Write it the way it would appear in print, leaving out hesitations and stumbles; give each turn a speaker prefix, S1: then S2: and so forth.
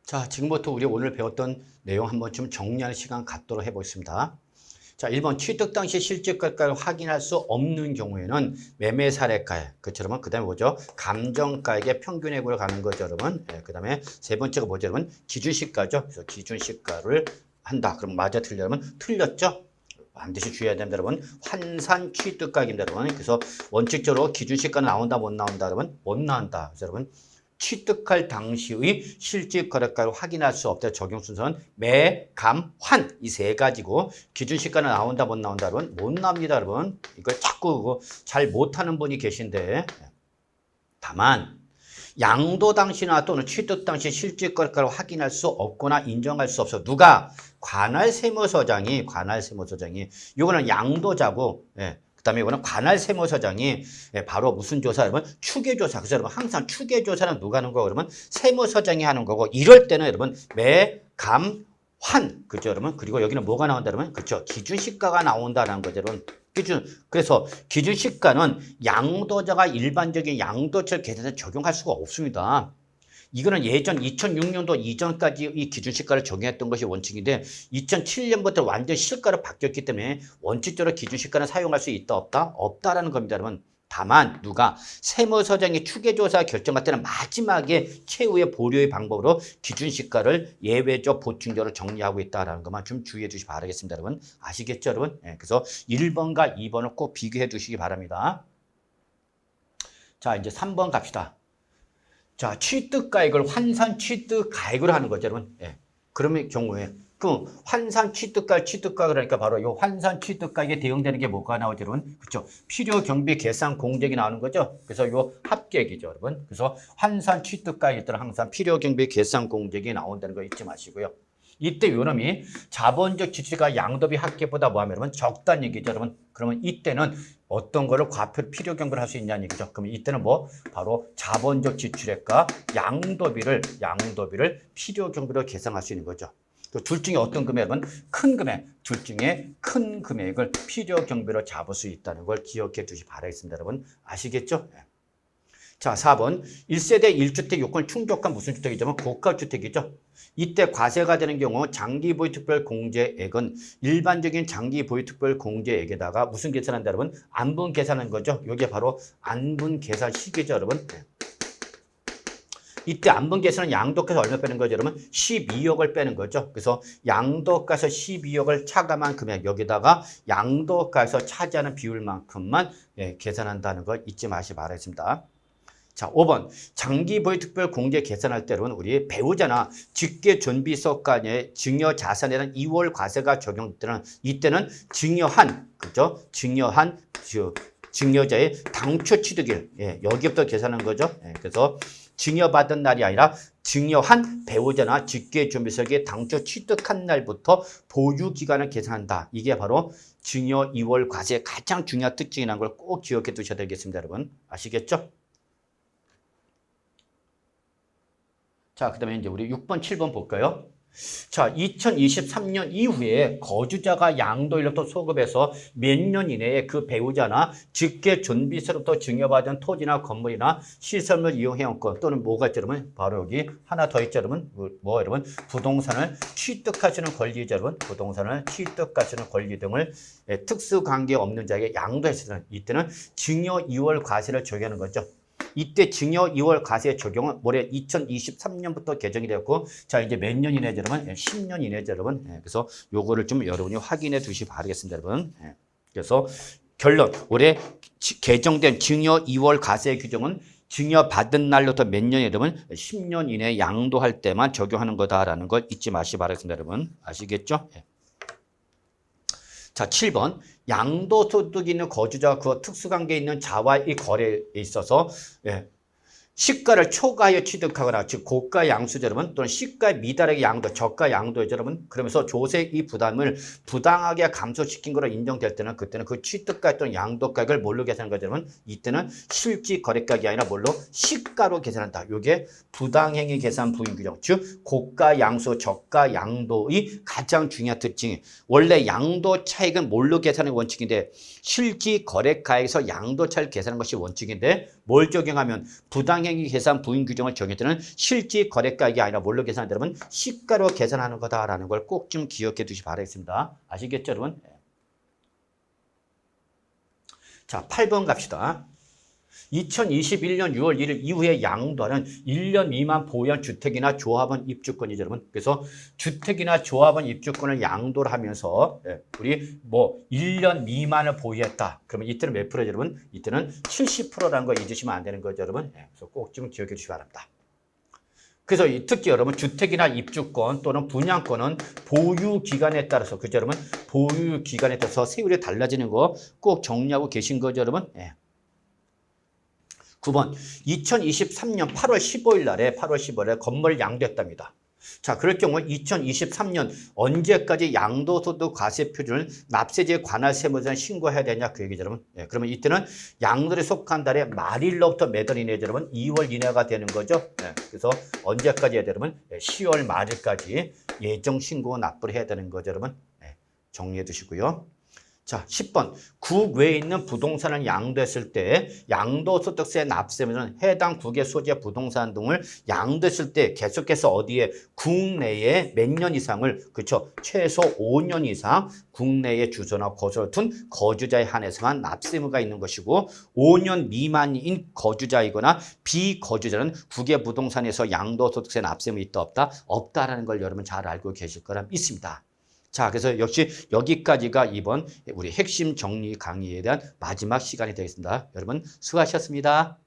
S1: 자, 지금부터 우리 오늘 배웠던 내용 한번 좀 정리하는 시간 갖도록 해보겠습니다. 자, 1번 취득 당시 실질가를 확인할 수 없는 경우에는 매매 사례가액, 그렇죠, 여러분? 그 다음에 뭐죠? 감정가액의 평균액으로 가는 거죠, 여러분? 그 다음에 세 번째가 뭐죠, 여러분? 기준시가죠. 그래서 기준시가를 한다. 그럼 맞아, 틀려, 여러분? 틀렸죠? 반드시 주의해야 됩니다, 여러분. 환산 취득가액입니다, 여러분. 그래서 원칙적으로 기준시가는 나온다, 못 나온다, 여러분? 못 나온다. 그래서 여러분. 취득할 당시의 실질 거래가를 확인할 수 없다. 적용 순서는 매, 감, 환 이 세 가지고 기준시가는 나온다 못 나온다 여러분? 못 나옵니다 여러분. 이걸 자꾸 잘 못하는 분이 계신데 다만 양도 당시나 또는 취득 당시 실질 거래가를 확인할 수 없거나 인정할 수 없어. 누가? 관할 세무서장이 이거는 양도자고 그 다음에 이거는 관할 세무서장이 바로 무슨 조사? 여러분 추계조사. 그래서 여러분 항상 추계조사는 누가 하는 거고 그러면 세무서장이 하는 거고 이럴 때는 여러분 매, 감, 환 그죠 여러분? 그리고 여기는 뭐가 나온다 그러면 그렇죠 기준시가가 나온다는 거죠 여러분. 그래서 기준시가는 양도자가 일반적인 양도처 계산에 적용할 수가 없습니다. 이거는 예전 2006년도 이전까지 이 기준시가를 적용했던 것이 원칙인데 2007년부터 완전 시가로 바뀌었기 때문에 원칙적으로 기준시가는 사용할 수 있다 없다? 없다라는 겁니다 여러분. 다만 누가 세무서장이 추계조사 결정할 때는 마지막에 최후의 보류의 방법으로 기준시가를 예외적 보충적으로 정리하고 있다는 것만 좀 주의해 주시기 바라겠습니다 여러분. 아시겠죠 여러분? 그래서 1번과 2번을 꼭 비교해 주시기 바랍니다. 자 이제 3번 갑시다. 자, 취득가액을 환산 취득가액으로 하는 거죠, 여러분. 그러면 경우에 그 환산 취득가 그러니까 바로 이 환산 취득가액에 대응되는 게 뭐가 나오죠, 여러분? 그렇죠? 필요 경비 계산 공제액이 나오는 거죠. 그래서 이 합계액이죠, 여러분. 그래서 환산 취득가액에 따라 항상 필요 경비 계산 공제액이 나온다는 거 잊지 마시고요. 이때 요놈이 자본적 지출가 양도비 합계보다 뭐하면 여러분 적다는 얘기죠, 여러분. 그러면 이때는 어떤 거를 과표 필요 경비를 할 수 있냐는 얘기죠. 그러면 이때는 뭐 바로 자본적 지출액과 양도비를 필요 경비로 계산할 수 있는 거죠. 둘 중에 어떤 금액은 큰 금액, 둘 중에 큰 금액을 필요 경비로 잡을 수 있다는 걸 기억해 두시기 바라겠습니다, 여러분. 아시겠죠? 자, 4번 1세대 1주택 요건 충족한 무슨 주택이죠? 고가주택이죠. 이때 과세가 되는 경우 장기보유특별 공제액은 일반적인 장기보유특별 공제액에다가 무슨 계산한다 여러분? 안분 계산한 거죠. 이게 바로 안분 계산식이죠 여러분. 이때 안분 계산은 양도가에서 얼마 빼는 거죠 여러분? 12억을 빼는 거죠. 그래서 양도가에서 12억을 차감한 금액 여기다가 양도가에서 차지하는 비율만큼만 계산한다는 걸 잊지 마시기 바라겠습니다. 자, 5번 장기보유특별 공제 계산할 때는 우리 배우자나 직계존비속 간의 증여 자산에 대한 2월 과세가 적용되는 이때는 증여한 그죠? 증여자의 당초 취득일 여기부터 계산하는 거죠. 그래서 증여받은 날이 아니라 증여한 배우자나 직계존비속이 당초 취득한 날부터 보유 기간을 계산한다. 이게 바로 증여 2월 과세의 가장 중요한 특징이라는 걸 꼭 기억해 두셔야 되겠습니다, 여러분. 아시겠죠? 자, 그 다음에 이제 우리 6번, 7번 볼까요? 자, 2023년 이후에 거주자가 양도일로부터 소급해서 몇 년 이내에 그 배우자나 직계존비세로부터 증여받은 토지나 건물이나 시설물 이용회원권 또는 뭐가 있죠, 여러분? 바로 여기 하나 더 있죠, 여러분? 뭐, 여러분? 부동산을 취득하시는 권리죠, 여러분? 부동산을 취득하시는 권리 등을 특수관계 없는 자에게 양도했을 때는 이때는 증여 2월 과세를 적용하는 거죠. 이때 증여 2월 과세 적용은 올해 2023년부터 개정이 되었고 자 이제 몇 년 이내죠 여러분? 10년 이내죠 여러분. 그래서 요거를 좀 여러분이 확인해 두시기 바라겠습니다 여러분. 그래서 결론 올해 개정된 증여 2월 과세 규정은 증여받은 날로부터 몇 년 여러분? 10년 이내에 양도할 때만 적용하는 거다라는 걸 잊지 마시기 바라겠습니다 여러분. 아시겠죠? 자, 7번 양도소득이 있는 거주자와 그 특수관계에 있는 자와의 거래에 있어서 시가를 초과하여 취득하거나 즉 고가 양수죠 여러분 또는 시가에 미달하게 양도 저가 양도죠 여러분. 그러면서 조세 이 부담을 부당하게 감소시킨 거로 인정될 때는 그때는 그 취득가 또는 양도가액을 뭘로 계산하는 거죠 여러분? 이때는 실질 거래가액이 아니라 뭘로? 시가로 계산한다. 이게 부당행위 계산 부인 규정 즉 고가 양수 저가 양도의 가장 중요한 특징이 원래 양도 차익은 뭘로 계산하는 원칙인데 실질 거래가액에서 양도 차익을 계산하는 것이 원칙인데 뭘 적용하면 부당행위 계산 부인 규정을 적용할 때는 실질 거래가액이 아니라 뭘로 계산한다 여러분? 시가로 계산하는 거다라는 걸 꼭 좀 기억해 두시기 바라겠습니다. 아시겠죠 여러분? 자, 8번 갑시다. 2021년 6월 1일 이후에 양도하는 1년 미만 보유한 주택이나 조합원 입주권이죠, 여러분. 그래서 주택이나 조합원 입주권을 양도를 하면서 우리 뭐 1년 미만을 보유했다. 그러면 이때는 몇 프로죠, 여러분? 이때는 70%라는 거 잊으시면 안 되는 거죠, 여러분. 그래서 꼭 좀 기억해 주시기 바랍니다. 그래서 특히 여러분 주택이나 입주권 또는 분양권은 보유 기간에 따라서 그죠, 여러분? 보유 기간에 따라서 세율이 달라지는 거 꼭 정리하고 계신 거죠, 여러분? 9번 2023년 8월 15일 날에 건물을 양도했답니다. 자, 그럴 경우 2023년 언제까지 양도소득 과세 표준을 납세지에 관할 세무서에 신고해야 되냐 그 얘기죠, 여러분. 그러면 이때는 양도에 속한 달의 말일로부터 몇 월 이내죠, 여러분? 2월 이내가 되는 거죠. 그래서 언제까지 해야 되는 여러분? 10월 말일까지 예정 신고 납부를 해야 되는 거죠, 여러분. 정리해 두시고요. 자, 10번. 국 외에 있는 부동산을 양도했을 때 양도소득세 납세면은 해당 국의 소재 부동산 등을 양도했을 때 계속해서 어디에 국내에 몇 년 이상을 그렇죠. 최소 5년 이상 국내에 주소나 거소를 둔 거주자에 한해서만 납세 의무가 있는 것이고 5년 미만인 거주자이거나 비거주자는 국외 부동산에서 양도소득세 납세 의무 있다 없다? 없다라는 걸 여러분 잘 알고 계실 거라 믿습니다. 자, 그래서 역시 여기까지가 이번 우리 핵심 정리 강의에 대한 마지막 시간이 되겠습니다. 여러분 수고하셨습니다.